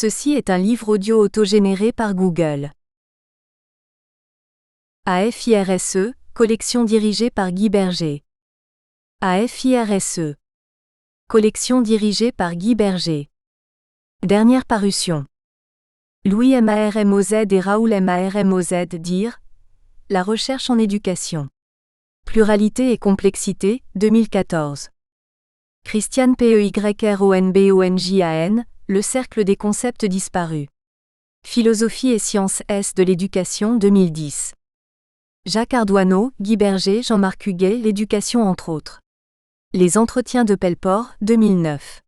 Ceci est un livre audio autogénéré par Google. AFIRSE, collection dirigée par Guy Berger. AFIRSE. Collection dirigée par Guy Berger. Dernière parution. Louis Marmoz et Raoul Marmoz dire « La recherche en éducation. Pluralité et complexité, 2014. Christiane Peyronbonjan, Le cercle des concepts disparus. Philosophie et sciences S de l'éducation, 2010. Jacques Ardoineau, Guy Berger, Jean-Marc Huguet, L'éducation entre autres. Les entretiens de Pelleport, 2009.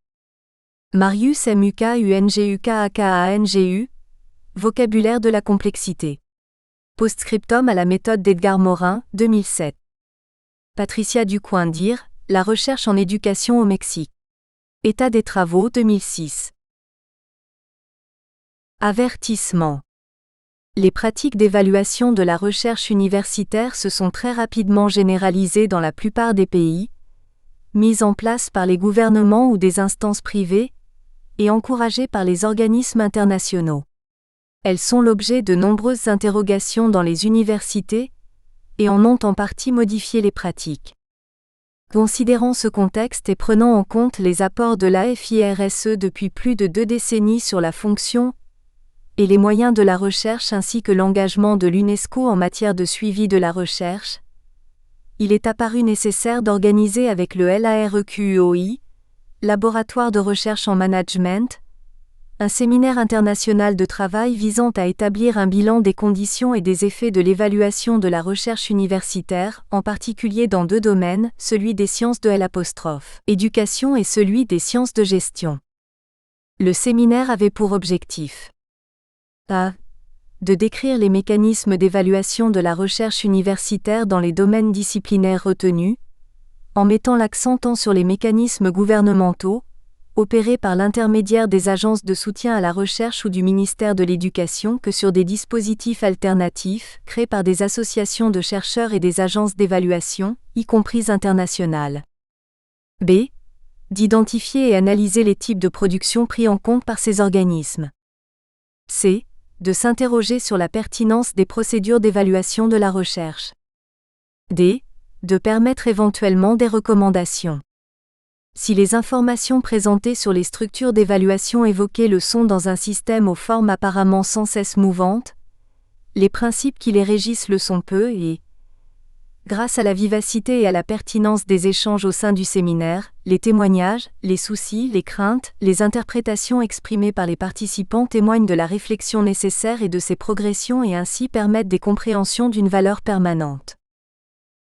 Marius Mukungkakangu, Vocabulaire de la complexité. Postscriptum à la méthode d'Edgar Morin, 2007. Patricia Ducoing dire La recherche en éducation au Mexique. État des travaux, 2006. Avertissement. Les pratiques d'évaluation de la recherche universitaire se sont très rapidement généralisées dans la plupart des pays, mises en place par les gouvernements ou des instances privées, et encouragées par les organismes internationaux. Elles sont l'objet de nombreuses interrogations dans les universités, et en ont en partie modifié les pratiques. Considérant ce contexte et prenant en compte les apports de l'AFIRSE depuis plus de 2 décennies sur la fonction et les moyens de la recherche ainsi que l'engagement de l'UNESCO en matière de suivi de la recherche, il est apparu nécessaire d'organiser avec le LAREQUOI, Laboratoire de recherche en management, un séminaire international de travail visant à établir un bilan des conditions et des effets de l'évaluation de la recherche universitaire, en particulier dans 2 domaines, celui des sciences de l'éducation et celui des sciences de gestion. Le séminaire avait pour objectif a. De décrire les mécanismes d'évaluation de la recherche universitaire dans les domaines disciplinaires retenus, en mettant l'accent tant sur les mécanismes gouvernementaux, opérés par l'intermédiaire des agences de soutien à la recherche ou du ministère de l'Éducation que sur des dispositifs alternatifs, créés par des associations de chercheurs et des agences d'évaluation, y compris internationales. B. D'identifier et analyser les types de production pris en compte par ces organismes. C. De s'interroger sur la pertinence des procédures d'évaluation de la recherche. D. De permettre éventuellement des recommandations. Si les informations présentées sur les structures d'évaluation évoquées le sont dans un système aux formes apparemment sans cesse mouvantes, les principes qui les régissent le sont peu et, grâce à la vivacité et à la pertinence des échanges au sein du séminaire, les témoignages, les soucis, les craintes, les interprétations exprimées par les participants témoignent de la réflexion nécessaire et de ses progressions et ainsi permettent des compréhensions d'une valeur permanente.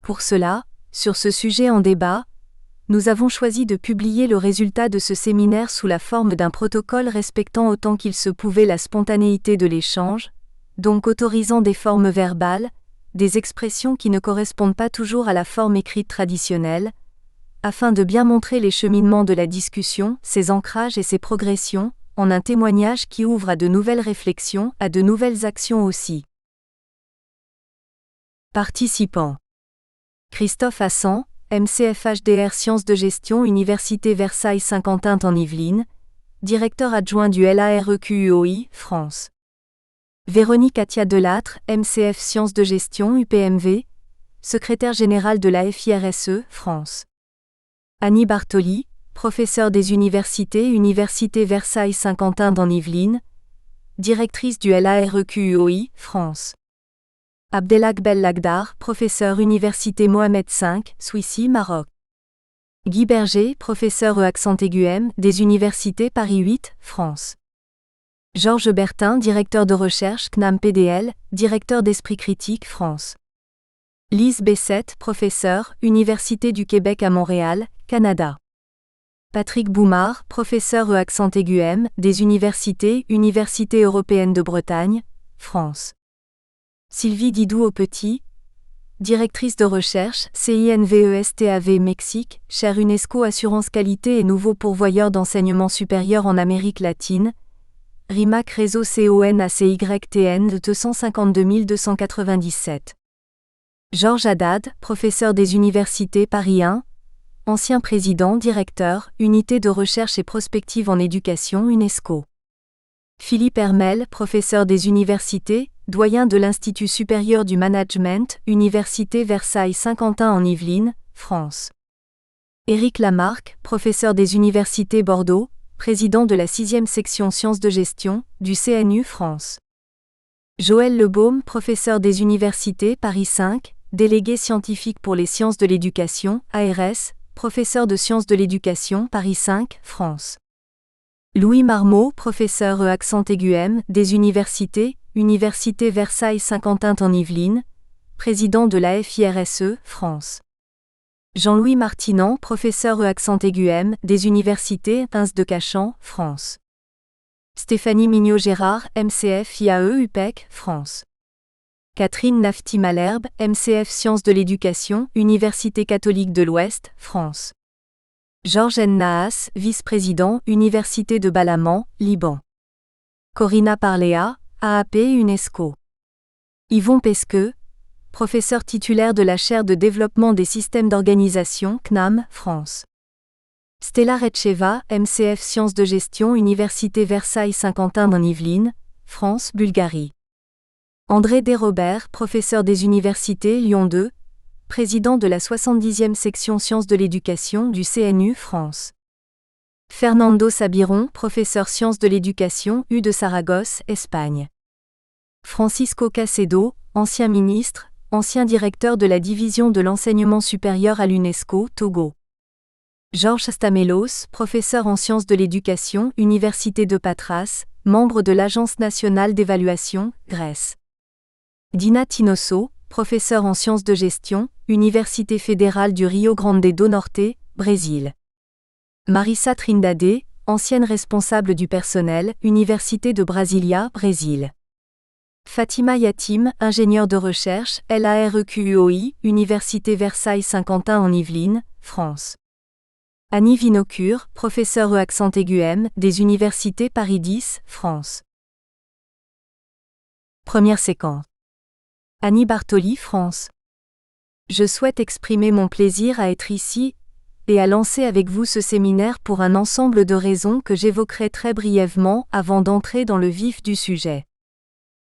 Pour cela, sur ce sujet en débat, nous avons choisi de publier le résultat de ce séminaire sous la forme d'un protocole respectant autant qu'il se pouvait la spontanéité de l'échange, donc autorisant des formes verbales, des expressions qui ne correspondent pas toujours à la forme écrite traditionnelle, afin de bien montrer les cheminements de la discussion, ses ancrages et ses progressions, en un témoignage qui ouvre à de nouvelles réflexions, à de nouvelles actions aussi. Participants. Christophe Hassan, MCFHDR Sciences de Gestion Université Versailles-Saint-Quentin en Yvelines, directeur adjoint du LAREQUOI, France. Véronique Atia Delattre, MCF Sciences de Gestion UPMV, secrétaire générale de l'AFIRSE, France. Annie Bartoli, professeure des universités Université Versailles-Saint-Quentin en Yvelines, directrice du LAREQUOI, France. Abdelhak Bellagdar, professeur Université Mohamed V, Souissi, Maroc. Guy Berger, professeur EAC des universités Paris 8, France. Georges Bertin, directeur de recherche CNAM PDL, directeur d'Esprit Critique, France. Lise Bessette, professeur, Université du Québec à Montréal, Canada. Patrick Boumard, professeur EAC des universités Université européenne de Bretagne, France. Sylvie Didou-Aupetit, directrice de recherche, CINVESTAV Mexique, chaire UNESCO Assurance Qualité et nouveau pourvoyeur d'enseignement supérieur en Amérique latine, RIMAC Réseau CONACYTN de 252 297. Georges Haddad, professeur des universités Paris 1, ancien président, directeur, Unité de recherche et prospective en éducation UNESCO. Philippe Hermel, professeur des universités, doyen de l'Institut supérieur du management, Université Versailles-Saint-Quentin en Yvelines, France. Éric Lamarque, professeur des universités Bordeaux, président de la 6e section sciences de gestion, du CNU France. Joël Lebaume, professeur des universités Paris 5, délégué scientifique pour les sciences de l'éducation, ARS, professeur de sciences de l'éducation Paris 5, France. Louis Marmot, professeur accent aigu M des universités, Université Versailles-Saint-Quentin en Yvelines, président de la FIRSE, France. Jean-Louis Martinan, professeur accent aigu M des universités Ins de Cachan, France. Stéphanie Mignot-Gérard, MCF IAE UPEC, France. Catherine Nafti-Malherbe, MCF Sciences de l'éducation, Université catholique de l'Ouest, France. Georges N. Nahas, vice-président, Université de Balamand, Liban. Corinna Parléa, AAP UNESCO. Yvon Pesqueux, professeur titulaire de la chaire de développement des systèmes d'organisation, CNAM, France. Stella Retcheva, MCF Sciences de gestion, Université Versailles-Saint-Quentin en Yvelines, France, Bulgarie. André Desrobert, professeur des universités Lyon 2, président de la 70e section sciences de l'éducation du CNU France. Fernando Sabiron, professeur sciences de l'éducation U de Saragosse, Espagne. Francisco Cacedo, ancien ministre, ancien directeur de la division de l'enseignement supérieur à l'UNESCO, Togo. Georges Stamelos, professeur en sciences de l'éducation, Université de Patras, membre de l'Agence nationale d'évaluation, Grèce. Dina Tinosso, professeur en sciences de gestion, Université fédérale du Rio Grande do Norte, Brésil. Marissa Trindade, ancienne responsable du personnel, Université de Brasilia, Brésil. Fatima Yatim, ingénieure de recherche, LAREQUOI, Université Versailles-Saint-Quentin en Yvelines, France. Annie Vinocure, professeure accent aigu M des universités Paris 10, France. Première séquence. Annie Bartoli, France. Je souhaite exprimer mon plaisir à être ici et à lancer avec vous ce séminaire pour un ensemble de raisons que j'évoquerai très brièvement avant d'entrer dans le vif du sujet.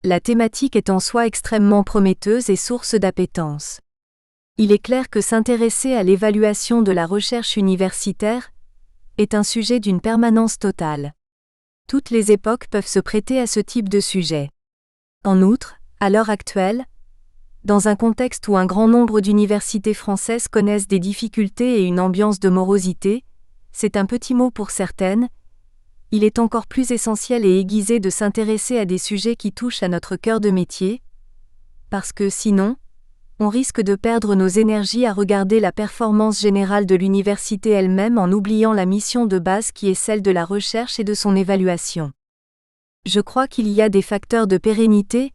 La thématique est en soi extrêmement prometteuse et source d'appétence. Il est clair que s'intéresser à l'évaluation de la recherche universitaire est un sujet d'une permanence totale. Toutes les époques peuvent se prêter à ce type de sujet. En outre, à l'heure actuelle, dans un contexte où un grand nombre d'universités françaises connaissent des difficultés et une ambiance de morosité, c'est un petit mot pour certaines, il est encore plus essentiel et aiguisé de s'intéresser à des sujets qui touchent à notre cœur de métier, parce que sinon, on risque de perdre nos énergies à regarder la performance générale de l'université elle-même en oubliant la mission de base qui est celle de la recherche et de son évaluation. Je crois qu'il y a des facteurs de pérennité,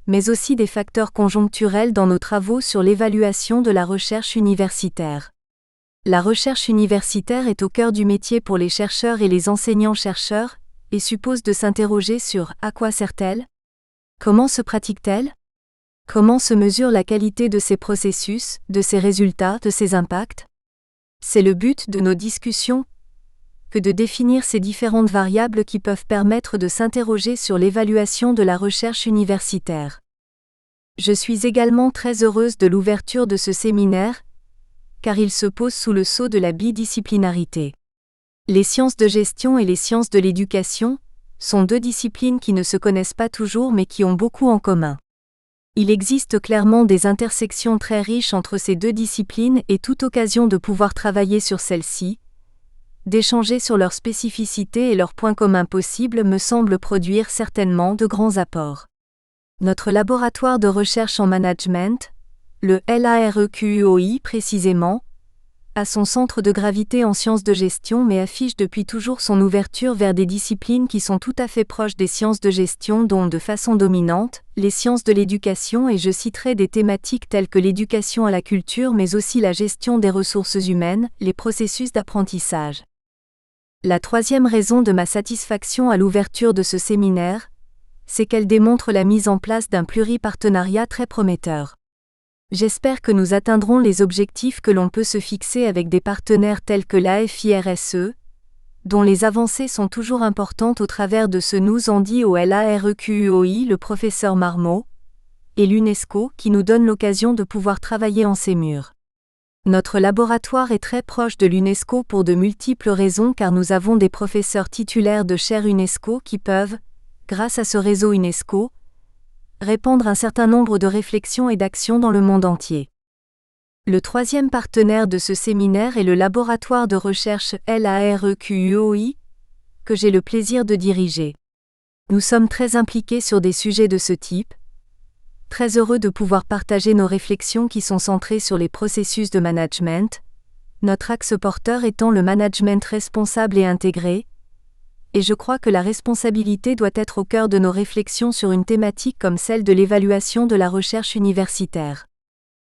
mais aussi des facteurs conjoncturels dans nos travaux sur l'évaluation de la recherche universitaire. La recherche universitaire est au cœur du métier pour les chercheurs et les enseignants-chercheurs, et suppose de s'interroger sur à quoi sert-elle ? Comment se pratique-t-elle ? Comment se mesure la qualité de ces processus, de ces résultats, de ces impacts ? C'est le but de nos discussions que de définir ces différentes variables qui peuvent permettre de s'interroger sur l'évaluation de la recherche universitaire. Je suis également très heureuse de l'ouverture de ce séminaire, car il se pose sous le sceau de la bidisciplinarité. Les sciences de gestion et les sciences de l'éducation sont deux disciplines qui ne se connaissent pas toujours mais qui ont beaucoup en commun. Il existe clairement des intersections très riches entre ces deux disciplines et toute occasion de pouvoir travailler sur celles-ci, d'échanger sur leurs spécificités et leurs points communs possibles me semble produire certainement de grands apports. Notre laboratoire de recherche en management, le LAREQUOI précisément, a son centre de gravité en sciences de gestion mais affiche depuis toujours son ouverture vers des disciplines qui sont tout à fait proches des sciences de gestion dont de façon dominante, les sciences de l'éducation et je citerai des thématiques telles que l'éducation à la culture mais aussi la gestion des ressources humaines, les processus d'apprentissage. La troisième raison de ma satisfaction à l'ouverture de ce séminaire, c'est qu'elle démontre la mise en place d'un pluripartenariat très prometteur. J'espère que nous atteindrons les objectifs que l'on peut se fixer avec des partenaires tels que la FIRSE, dont les avancées sont toujours importantes au travers de ce nous en dit au LAREQUOI le professeur Marmot, et l'UNESCO qui nous donne l'occasion de pouvoir travailler en ces murs. Notre laboratoire est très proche de l'UNESCO pour de multiples raisons car nous avons des professeurs titulaires de chaires UNESCO qui peuvent, grâce à ce réseau UNESCO, répandre un certain nombre de réflexions et d'actions dans le monde entier. Le troisième partenaire de ce séminaire est le laboratoire de recherche LAREQUOI, que j'ai le plaisir de diriger. Nous sommes très impliqués sur des sujets de ce type, très heureux de pouvoir partager nos réflexions qui sont centrées sur les processus de management, notre axe porteur étant le management responsable et intégré, et je crois que la responsabilité doit être au cœur de nos réflexions sur une thématique comme celle de l'évaluation de la recherche universitaire.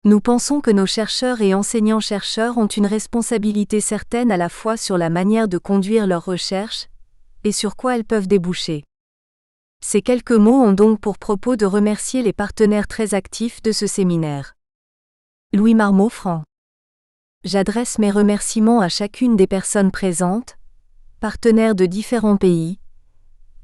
Nous pensons que nos chercheurs et enseignants-chercheurs ont une responsabilité certaine à la fois sur la manière de conduire leurs recherches et sur quoi elles peuvent déboucher. Ces quelques mots ont donc pour propos de remercier les partenaires très actifs de ce séminaire. Louis Marmot, Franc. J'adresse mes remerciements à chacune des personnes présentes, partenaires de différents pays,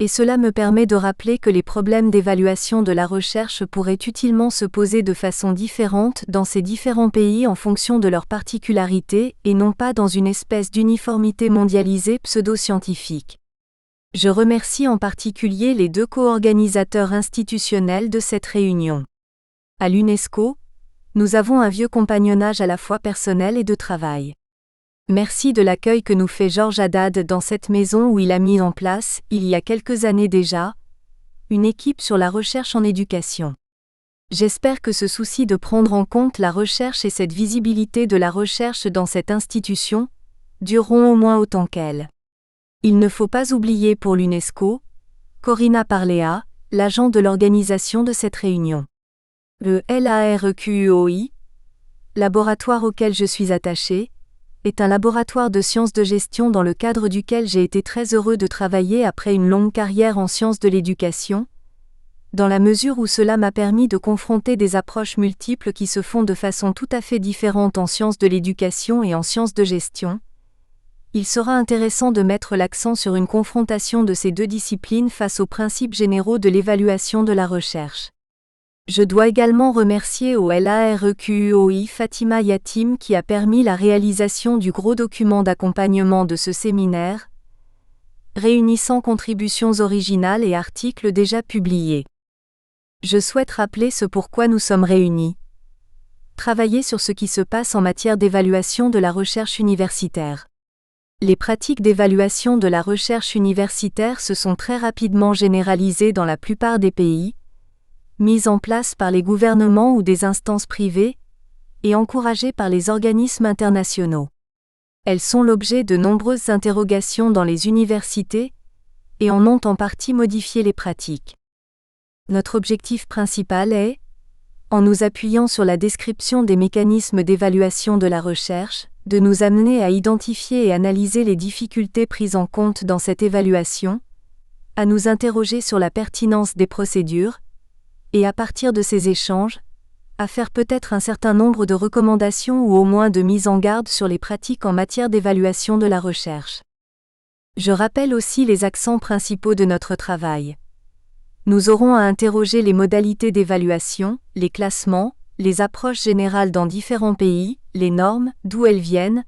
et cela me permet de rappeler que les problèmes d'évaluation de la recherche pourraient utilement se poser de façon différente dans ces différents pays en fonction de leurs particularités et non pas dans une espèce d'uniformité mondialisée pseudo-scientifique. Je remercie en particulier les deux co-organisateurs institutionnels de cette réunion. À l'UNESCO, nous avons un vieux compagnonnage à la fois personnel et de travail. Merci de l'accueil que nous fait Georges Haddad dans cette maison où il a mis en place, il y a quelques années déjà, une équipe sur la recherche en éducation. J'espère que ce souci de prendre en compte la recherche et cette visibilité de la recherche dans cette institution dureront au moins autant qu'elle. Il ne faut pas oublier pour l'UNESCO, Corina Parléa, l'agent de l'organisation de cette réunion. Le LAREQUOI, laboratoire auquel je suis attaché, est un laboratoire de sciences de gestion dans le cadre duquel j'ai été très heureux de travailler après une longue carrière en sciences de l'éducation, dans la mesure où cela m'a permis de confronter des approches multiples qui se font de façon tout à fait différente en sciences de l'éducation et en sciences de gestion. Il sera intéressant de mettre l'accent sur une confrontation de ces deux disciplines face aux principes généraux de l'évaluation de la recherche. Je dois également remercier au LAREQUOI Fatima Yatim qui a permis la réalisation du gros document d'accompagnement de ce séminaire, réunissant contributions originales et articles déjà publiés. Je souhaite rappeler ce pourquoi nous sommes réunis. Travailler sur ce qui se passe en matière d'évaluation de la recherche universitaire. Les pratiques d'évaluation de la recherche universitaire se sont très rapidement généralisées dans la plupart des pays, mises en place par les gouvernements ou des instances privées, et encouragées par les organismes internationaux. Elles sont l'objet de nombreuses interrogations dans les universités, et en ont en partie modifié les pratiques. Notre objectif principal est, en nous appuyant sur la description des mécanismes d'évaluation de la recherche, de nous amener à identifier et analyser les difficultés prises en compte dans cette évaluation, à nous interroger sur la pertinence des procédures, et à partir de ces échanges, à faire peut-être un certain nombre de recommandations ou au moins de mises en garde sur les pratiques en matière d'évaluation de la recherche. Je rappelle aussi les accents principaux de notre travail. Nous aurons à interroger les modalités d'évaluation, les classements, les approches générales dans différents pays, les normes, d'où elles viennent,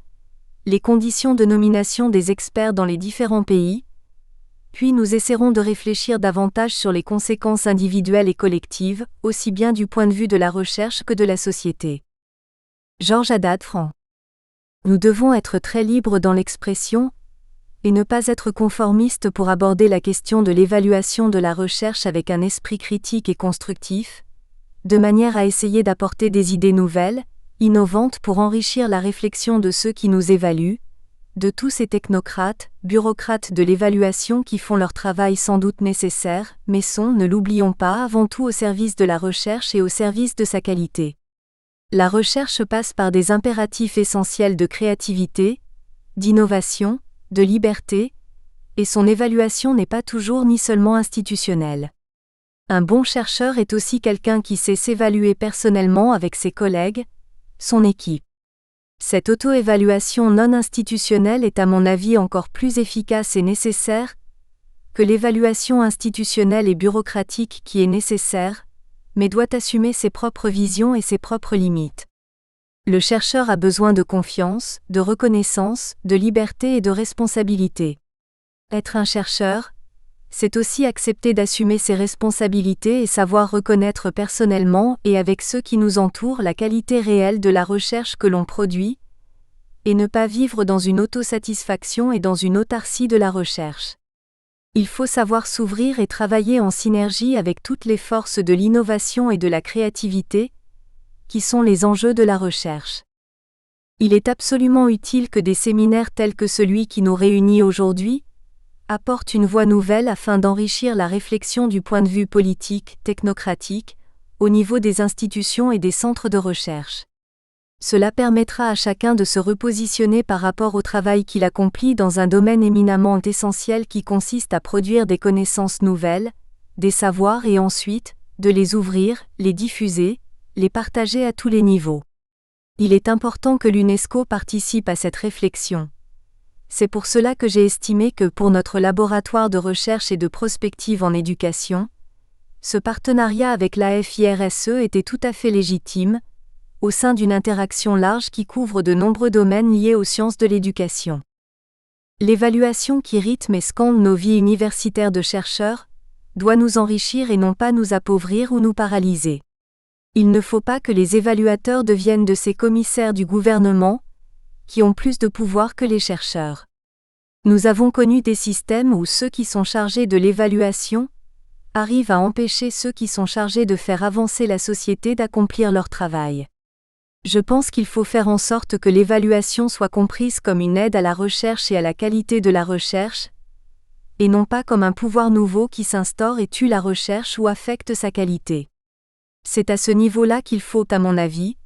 les conditions de nomination des experts dans les différents pays, puis nous essaierons de réfléchir davantage sur les conséquences individuelles et collectives, aussi bien du point de vue de la recherche que de la société. Georges Haddad, Franc. Nous devons être très libres dans l'expression, et ne pas être conformistes pour aborder la question de l'évaluation de la recherche avec un esprit critique et constructif, de manière à essayer d'apporter des idées nouvelles, innovantes pour enrichir la réflexion de ceux qui nous évaluent, de tous ces technocrates, bureaucrates de l'évaluation qui font leur travail sans doute nécessaire, mais sont, ne l'oublions pas, avant tout au service de la recherche et au service de sa qualité. La recherche passe par des impératifs essentiels de créativité, d'innovation, de liberté, et son évaluation n'est pas toujours ni seulement institutionnelle. Un bon chercheur est aussi quelqu'un qui sait s'évaluer personnellement avec ses collègues, son équipe. Cette auto-évaluation non institutionnelle est à mon avis encore plus efficace et nécessaire que l'évaluation institutionnelle et bureaucratique qui est nécessaire, mais doit assumer ses propres visions et ses propres limites. Le chercheur a besoin de confiance, de reconnaissance, de liberté et de responsabilité. Être un chercheur, c'est aussi accepter d'assumer ses responsabilités et savoir reconnaître personnellement et avec ceux qui nous entourent la qualité réelle de la recherche que l'on produit, et ne pas vivre dans une autosatisfaction et dans une autarcie de la recherche. Il faut savoir s'ouvrir et travailler en synergie avec toutes les forces de l'innovation et de la créativité, qui sont les enjeux de la recherche. Il est absolument utile que des séminaires tels que celui qui nous réunit aujourd'hui apportent une voie nouvelle afin d'enrichir la réflexion du point de vue politique, technocratique, au niveau des institutions et des centres de recherche. Cela permettra à chacun de se repositionner par rapport au travail qu'il accomplit dans un domaine éminemment essentiel qui consiste à produire des connaissances nouvelles, des savoirs et ensuite, de les ouvrir, les diffuser, les partager à tous les niveaux. Il est important que l'UNESCO participe à cette réflexion. C'est pour cela que j'ai estimé que pour notre laboratoire de recherche et de prospective en éducation, ce partenariat avec la FIRSE était tout à fait légitime, au sein d'une interaction large qui couvre de nombreux domaines liés aux sciences de l'éducation. L'évaluation qui rythme et scande nos vies universitaires de chercheurs doit nous enrichir et non pas nous appauvrir ou nous paralyser. Il ne faut pas que les évaluateurs deviennent de ces commissaires du gouvernement, qui ont plus de pouvoir que les chercheurs. Nous avons connu des systèmes où ceux qui sont chargés de l'évaluation arrivent à empêcher ceux qui sont chargés de faire avancer la société d'accomplir leur travail. Je pense qu'il faut faire en sorte que l'évaluation soit comprise comme une aide à la recherche et à la qualité de la recherche, et non pas comme un pouvoir nouveau qui s'instaure et tue la recherche ou affecte sa qualité. C'est à ce niveau-là qu'il faut, à mon avis,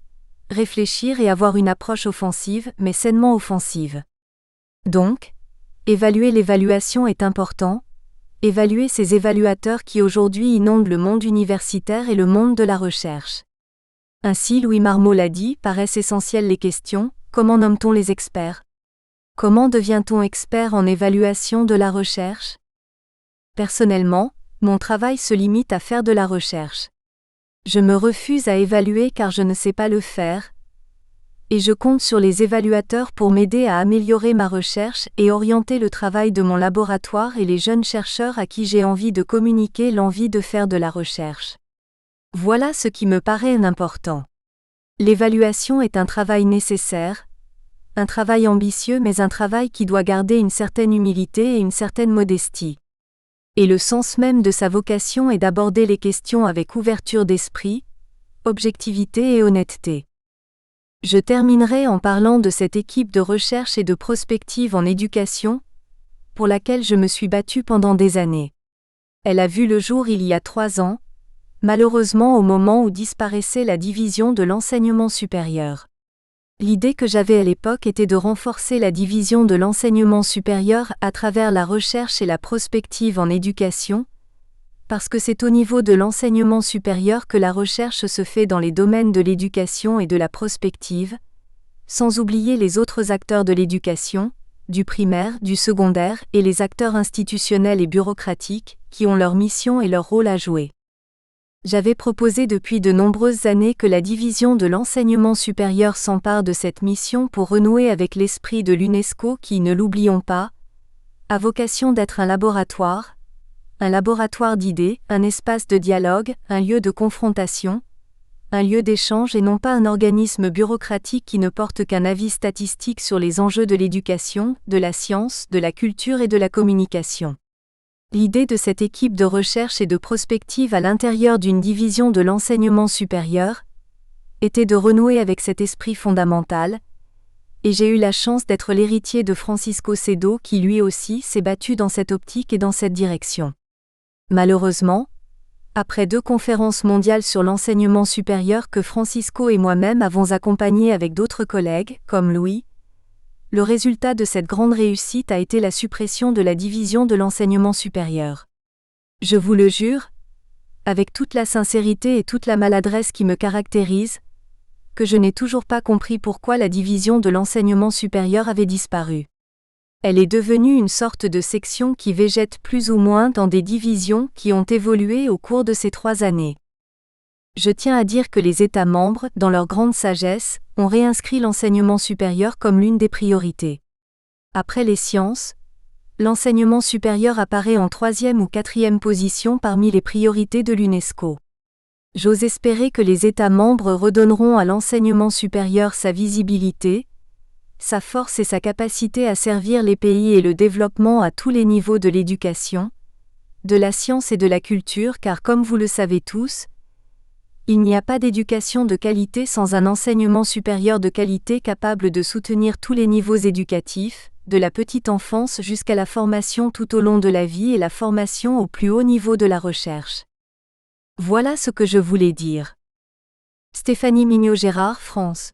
réfléchir et avoir une approche offensive, mais sainement offensive. Donc, évaluer l'évaluation est important, évaluer ces évaluateurs qui aujourd'hui inondent le monde universitaire et le monde de la recherche. Ainsi Louis Marmot l'a dit, paraissent essentielles les questions, comment nomme-t-on les experts ? Comment devient-on expert en évaluation de la recherche ? Personnellement, mon travail se limite à faire de la recherche. Je me refuse à évaluer car je ne sais pas le faire, et je compte sur les évaluateurs pour m'aider à améliorer ma recherche et orienter le travail de mon laboratoire et les jeunes chercheurs à qui j'ai envie de communiquer l'envie de faire de la recherche. Voilà ce qui me paraît important. L'évaluation est un travail nécessaire, un travail ambitieux mais un travail qui doit garder une certaine humilité et une certaine modestie. Et le sens même de sa vocation est d'aborder les questions avec ouverture d'esprit, objectivité et honnêteté. Je terminerai en parlant de cette équipe de recherche et de prospective en éducation, pour laquelle je me suis battue pendant des années. Elle a vu le jour il y a 3 ans, malheureusement au moment où disparaissait la division de l'enseignement supérieur. L'idée que j'avais à l'époque était de renforcer la division de l'enseignement supérieur à travers la recherche et la prospective en éducation, parce que c'est au niveau de l'enseignement supérieur que la recherche se fait dans les domaines de l'éducation et de la prospective, sans oublier les autres acteurs de l'éducation, du primaire, du secondaire et les acteurs institutionnels et bureaucratiques, qui ont leur mission et leur rôle à jouer. J'avais proposé depuis de nombreuses années que la division de l'enseignement supérieur s'empare de cette mission pour renouer avec l'esprit de l'UNESCO qui, ne l'oublions pas, a vocation d'être un laboratoire d'idées, un espace de dialogue, un lieu de confrontation, un lieu d'échange et non pas un organisme bureaucratique qui ne porte qu'un avis statistique sur les enjeux de l'éducation, de la science, de la culture et de la communication. L'idée de cette équipe de recherche et de prospective à l'intérieur d'une division de l'enseignement supérieur était de renouer avec cet esprit fondamental, et j'ai eu la chance d'être l'héritier de Francisco Cedo qui lui aussi s'est battu dans cette optique et dans cette direction. Malheureusement, après 2 conférences mondiales sur l'enseignement supérieur que Francisco et moi-même avons accompagnées avec d'autres collègues, comme Louis, le résultat de cette grande réussite a été la suppression de la division de l'enseignement supérieur. Je vous le jure, avec toute la sincérité et toute la maladresse qui me caractérisent, que je n'ai toujours pas compris pourquoi la division de l'enseignement supérieur avait disparu. Elle est devenue une sorte de section qui végète plus ou moins dans des divisions qui ont évolué au cours de ces 3 années. Je tiens à dire que les États membres, dans leur grande sagesse, ont réinscrit l'enseignement supérieur comme l'une des priorités. Après les sciences, l'enseignement supérieur apparaît en 3e ou 4e position parmi les priorités de l'UNESCO. J'ose espérer que les États membres redonneront à l'enseignement supérieur sa visibilité, sa force et sa capacité à servir les pays et le développement à tous les niveaux de l'éducation, de la science et de la culture, car comme vous le savez tous, il n'y a pas d'éducation de qualité sans un enseignement supérieur de qualité capable de soutenir tous les niveaux éducatifs, de la petite enfance jusqu'à la formation tout au long de la vie et la formation au plus haut niveau de la recherche. Voilà ce que je voulais dire. Stéphanie Mignot-Gérard, France.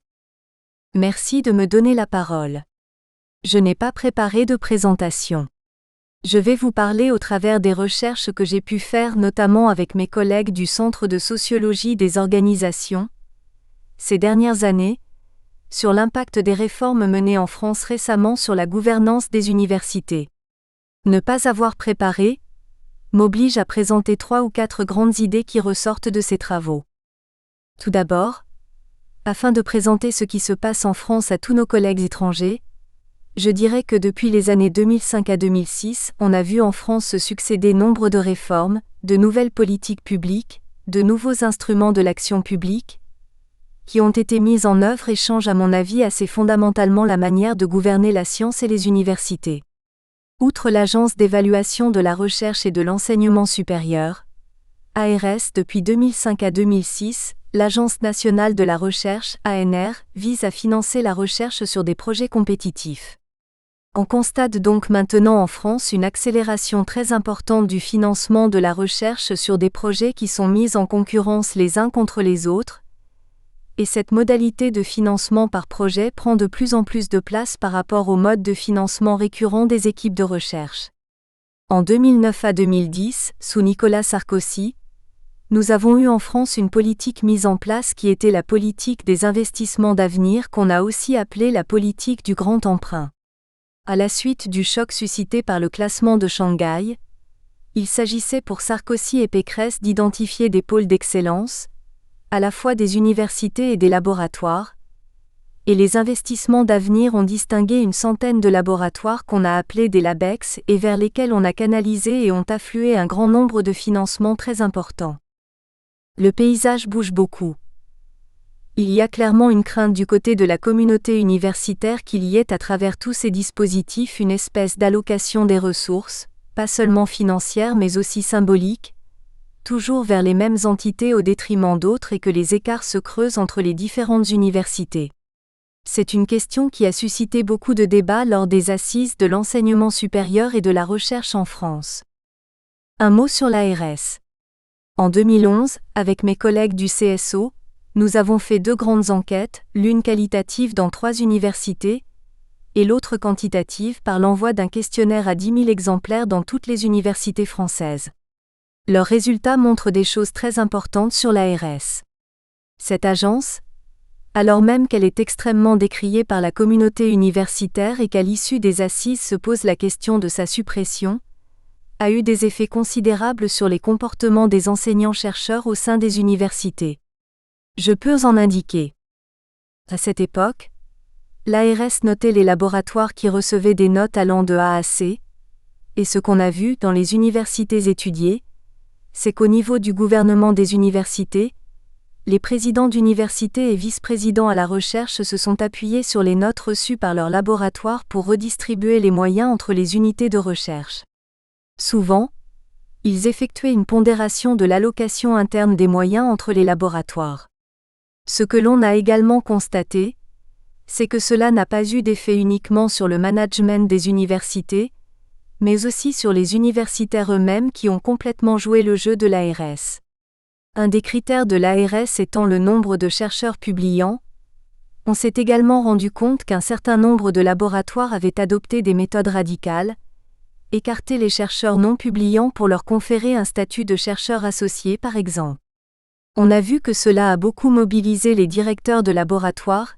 Merci de me donner la parole. Je n'ai pas préparé de présentation. Je vais vous parler au travers des recherches que j'ai pu faire notamment avec mes collègues du Centre de sociologie des organisations, ces dernières années, sur l'impact des réformes menées en France récemment sur la gouvernance des universités. Ne pas avoir préparé m'oblige à présenter 3 ou 4 grandes idées qui ressortent de ces travaux. Tout d'abord, afin de présenter ce qui se passe en France à tous nos collègues étrangers, je dirais que depuis les années 2005 à 2006, on a vu en France se succéder nombre de réformes, de nouvelles politiques publiques, de nouveaux instruments de l'action publique, qui ont été mises en œuvre et changent à mon avis assez fondamentalement la manière de gouverner la science et les universités. Outre l'Agence d'évaluation de la recherche et de l'enseignement supérieur, ARS depuis 2005 à 2006, l'Agence nationale de la recherche, ANR, vise à financer la recherche sur des projets compétitifs. On constate donc maintenant en France une accélération très importante du financement de la recherche sur des projets qui sont mis en concurrence les uns contre les autres, et cette modalité de financement par projet prend de plus en plus de place par rapport au mode de financement récurrent des équipes de recherche. En 2009 à 2010, sous Nicolas Sarkozy, nous avons eu en France une politique mise en place qui était la politique des investissements d'avenir qu'on a aussi appelée la politique du grand emprunt. À la suite du choc suscité par le classement de Shanghai, il s'agissait pour Sarkozy et Pécresse d'identifier des pôles d'excellence, à la fois des universités et des laboratoires, et les investissements d'avenir ont distingué une centaine de laboratoires qu'on a appelés des LabEx et vers lesquels on a canalisé et ont afflué un grand nombre de financements très importants. Le paysage bouge beaucoup. Il y a clairement une crainte du côté de la communauté universitaire qu'il y ait à travers tous ces dispositifs une espèce d'allocation des ressources, pas seulement financières mais aussi symboliques, toujours vers les mêmes entités au détriment d'autres et que les écarts se creusent entre les différentes universités. C'est une question qui a suscité beaucoup de débats lors des assises de l'enseignement supérieur et de la recherche en France. Un mot sur l'ARS. En 2011, avec mes collègues du CSO, nous avons fait 2 grandes enquêtes, l'une qualitative dans 3 universités, et l'autre quantitative par l'envoi d'un questionnaire à 10 000 exemplaires dans toutes les universités françaises. Leurs résultats montrent des choses très importantes sur l'ARS. Cette agence, alors même qu'elle est extrêmement décriée par la communauté universitaire et qu'à l'issue des assises se pose la question de sa suppression, a eu des effets considérables sur les comportements des enseignants-chercheurs au sein des universités. Je peux en indiquer. À cette époque, l'ARS notait les laboratoires qui recevaient des notes allant de A à C, et ce qu'on a vu dans les universités étudiées, c'est qu'au niveau du gouvernement des universités, les présidents d'université et vice-présidents à la recherche se sont appuyés sur les notes reçues par leurs laboratoires pour redistribuer les moyens entre les unités de recherche. Souvent, ils effectuaient une pondération de l'allocation interne des moyens entre les laboratoires. Ce que l'on a également constaté, c'est que cela n'a pas eu d'effet uniquement sur le management des universités, mais aussi sur les universitaires eux-mêmes qui ont complètement joué le jeu de l'ARS. Un des critères de l'ARS étant le nombre de chercheurs publiant, on s'est également rendu compte qu'un certain nombre de laboratoires avaient adopté des méthodes radicales, écarté les chercheurs non publiants pour leur conférer un statut de chercheur associé par exemple. On a vu que cela a beaucoup mobilisé les directeurs de laboratoire,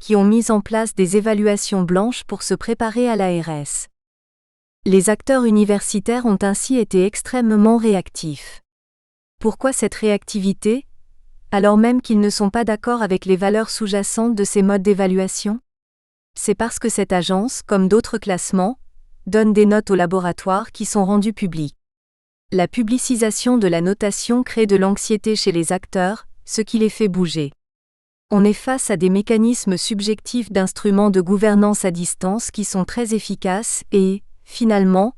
qui ont mis en place des évaluations blanches pour se préparer à l'ARS. Les acteurs universitaires ont ainsi été extrêmement réactifs. Pourquoi cette réactivité, alors même qu'ils ne sont pas d'accord avec les valeurs sous-jacentes de ces modes d'évaluation? C'est parce que cette agence, comme d'autres classements, donne des notes aux laboratoires qui sont rendues publiques. La publicisation de la notation crée de l'anxiété chez les acteurs, ce qui les fait bouger. On est face à des mécanismes subjectifs d'instruments de gouvernance à distance qui sont très efficaces et, finalement,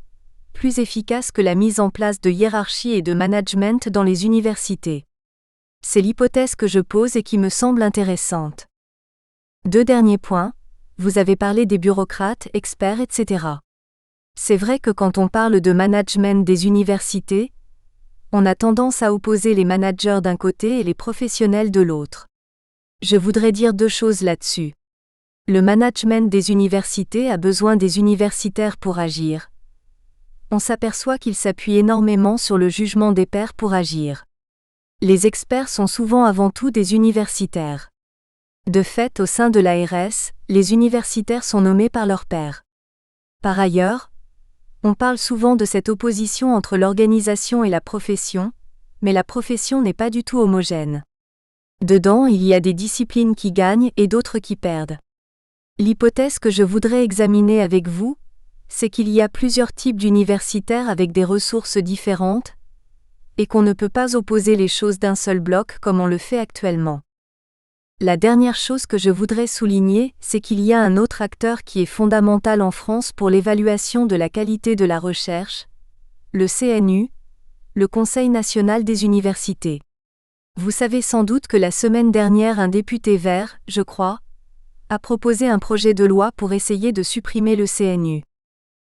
plus efficaces que la mise en place de hiérarchie et de management dans les universités. C'est l'hypothèse que je pose et qui me semble intéressante. 2 derniers points, vous avez parlé des bureaucrates, experts, etc. C'est vrai que quand on parle de management des universités, on a tendance à opposer les managers d'un côté et les professionnels de l'autre. Je voudrais dire 2 choses là-dessus. Le management des universités a besoin des universitaires pour agir. On s'aperçoit qu'il s'appuie énormément sur le jugement des pairs pour agir. Les experts sont souvent avant tout des universitaires. De fait, au sein de l'ARS, les universitaires sont nommés par leurs pairs. Par ailleurs, on parle souvent de cette opposition entre l'organisation et la profession, mais la profession n'est pas du tout homogène. Dedans, il y a des disciplines qui gagnent et d'autres qui perdent. L'hypothèse que je voudrais examiner avec vous, c'est qu'il y a plusieurs types d'universitaires avec des ressources différentes, et qu'on ne peut pas opposer les choses d'un seul bloc comme on le fait actuellement. La dernière chose que je voudrais souligner, c'est qu'il y a un autre acteur qui est fondamental en France pour l'évaluation de la qualité de la recherche, le CNU, le Conseil national des universités. Vous savez sans doute que la semaine dernière un député vert, je crois, a proposé un projet de loi pour essayer de supprimer le CNU.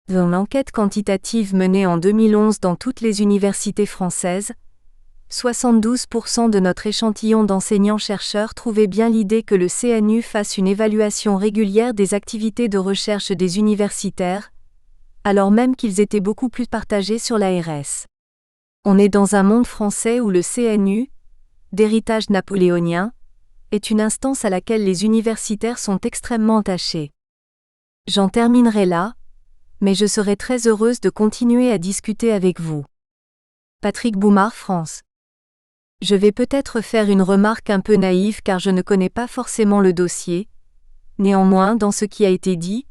Dans l'enquête quantitative menée en 2011 dans toutes les universités françaises, 72% de notre échantillon d'enseignants-chercheurs trouvaient bien l'idée que le CNU fasse une évaluation régulière des activités de recherche des universitaires, alors même qu'ils étaient beaucoup plus partagés sur l'ARS. On est dans un monde français où le CNU, d'héritage napoléonien, est une instance à laquelle les universitaires sont extrêmement attachés. J'en terminerai là, mais je serai très heureuse de continuer à discuter avec vous. Patrick Boumard, France. Je vais peut-être faire une remarque un peu naïve car je ne connais pas forcément le dossier. Néanmoins, dans ce qui a été dit,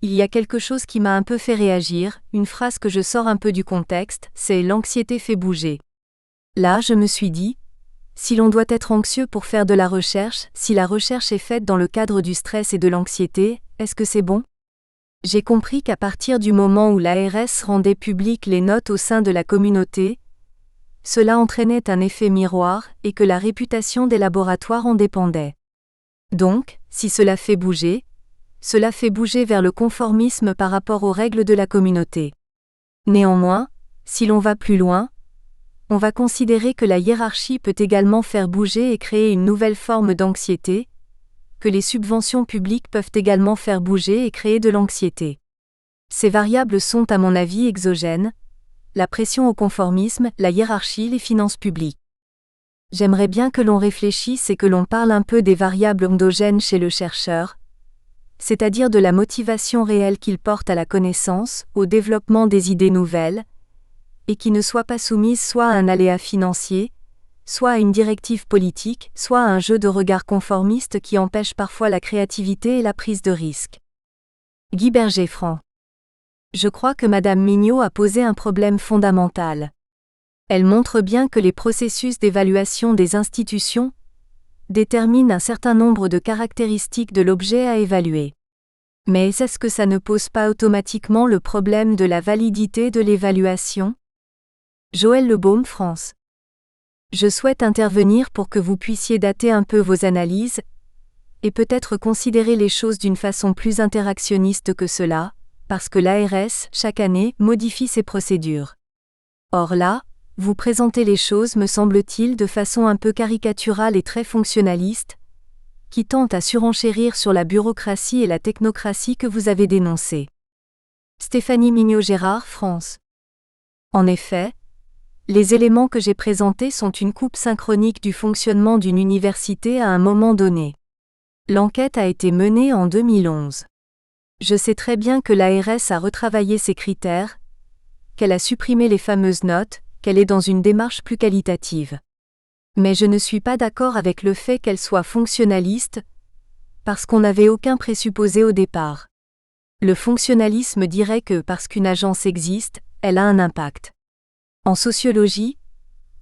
il y a quelque chose qui m'a un peu fait réagir, une phrase que je sors un peu du contexte, c'est « l'anxiété fait bouger ». Là, je me suis dit, si l'on doit être anxieux pour faire de la recherche, si la recherche est faite dans le cadre du stress et de l'anxiété, est-ce que c'est bon ? J'ai compris qu'à partir du moment où l'ARS rendait publiques les notes au sein de la communauté, cela entraînait un effet miroir et que la réputation des laboratoires en dépendait. Donc, si cela fait bouger vers le conformisme par rapport aux règles de la communauté. Néanmoins, si l'on va plus loin, on va considérer que la hiérarchie peut également faire bouger et créer une nouvelle forme d'anxiété, que les subventions publiques peuvent également faire bouger et créer de l'anxiété. Ces variables sont à mon avis exogènes, la pression au conformisme, la hiérarchie, les finances publiques. J'aimerais bien que l'on réfléchisse et que l'on parle un peu des variables endogènes chez le chercheur, c'est-à-dire de la motivation réelle qu'il porte à la connaissance, au développement des idées nouvelles, et qui ne soit pas soumise soit à un aléa financier, soit à une directive politique, soit à un jeu de regard conformiste qui empêche parfois la créativité et la prise de risque. Guy Berger-Franc. Je crois que Madame Mignot a posé un problème fondamental. Elle montre bien que les processus d'évaluation des institutions déterminent un certain nombre de caractéristiques de l'objet à évaluer. Mais est-ce que ça ne pose pas automatiquement le problème de la validité de l'évaluation ? Joël Lebaume, France. Je souhaite intervenir pour que vous puissiez dater un peu vos analyses, et peut-être considérer les choses d'une façon plus interactionniste que cela, parce que l'ARS, chaque année, modifie ses procédures. Or là, vous présentez les choses, me semble-t-il, de façon un peu caricaturale et très fonctionnaliste, qui tente à surenchérir sur la bureaucratie et la technocratie que vous avez dénoncées. Stéphanie Mignot-Gérard, France. En effet, Les éléments que j'ai présentés sont une coupe synchronique du fonctionnement d'une université à un moment donné. L'enquête a été menée en 2011. Je sais très bien que l'ARS a retravaillé ses critères, qu'elle a supprimé les fameuses notes, qu'elle est dans une démarche plus qualitative. Mais je ne suis pas d'accord avec le fait qu'elle soit fonctionnaliste, parce qu'on n'avait aucun présupposé au départ. Le fonctionnalisme dirait que parce qu'une agence existe, elle a un impact. En sociologie,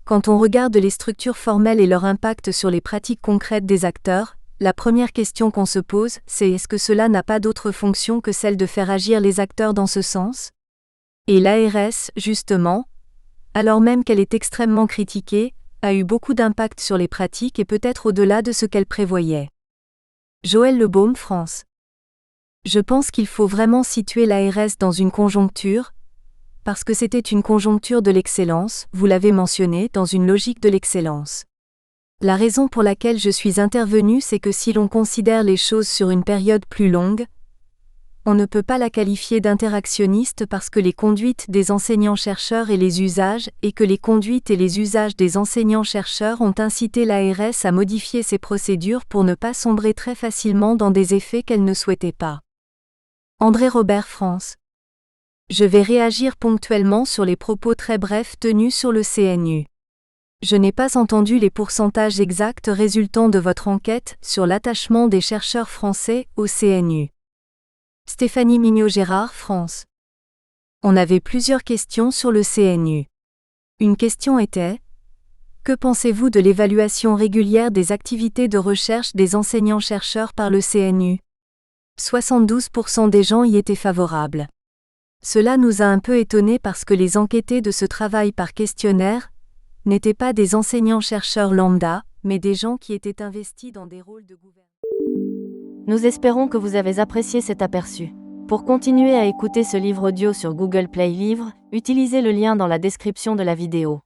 quand on regarde les structures formelles et leur impact sur les pratiques concrètes des acteurs, la première question qu'on se pose, c'est est-ce que cela n'a pas d'autre fonction que celle de faire agir les acteurs dans ce sens ? Et l'ARS, justement, alors même qu'elle est extrêmement critiquée, a eu beaucoup d'impact sur les pratiques et peut-être au-delà de ce qu'elle prévoyait. Joël Lebaume, France. Je pense qu'il faut vraiment situer l'ARS dans une conjoncture, parce que c'était une conjoncture de l'excellence, vous l'avez mentionné, dans une logique de l'excellence. La raison pour laquelle je suis intervenu, c'est que si l'on considère les choses sur une période plus longue, on ne peut pas la qualifier d'interactionniste parce que les conduites des enseignants-chercheurs et les usages, et que les conduites et les usages des enseignants-chercheurs ont incité l'ARS à modifier ses procédures pour ne pas sombrer très facilement dans des effets qu'elle ne souhaitait pas. André Robert, France. Je vais réagir ponctuellement sur les propos très brefs tenus sur le CNU. Je n'ai pas entendu les pourcentages exacts résultant de votre enquête sur l'attachement des chercheurs français au CNU. Stéphanie Mignot-Gérard, France. On avait plusieurs questions sur le CNU. Une question était : que pensez-vous de l'évaluation régulière des activités de recherche des enseignants-chercheurs par le CNU ? 72% des gens y étaient favorables. Cela nous a un peu étonnés parce que les enquêtés de ce travail par questionnaire n'étaient pas des enseignants-chercheurs lambda, mais des gens qui étaient investis dans des rôles de gouvernement. Nous espérons que vous avez apprécié cet aperçu. Pour continuer à écouter ce livre audio sur Google Play Livres, utilisez le lien dans la description de la vidéo.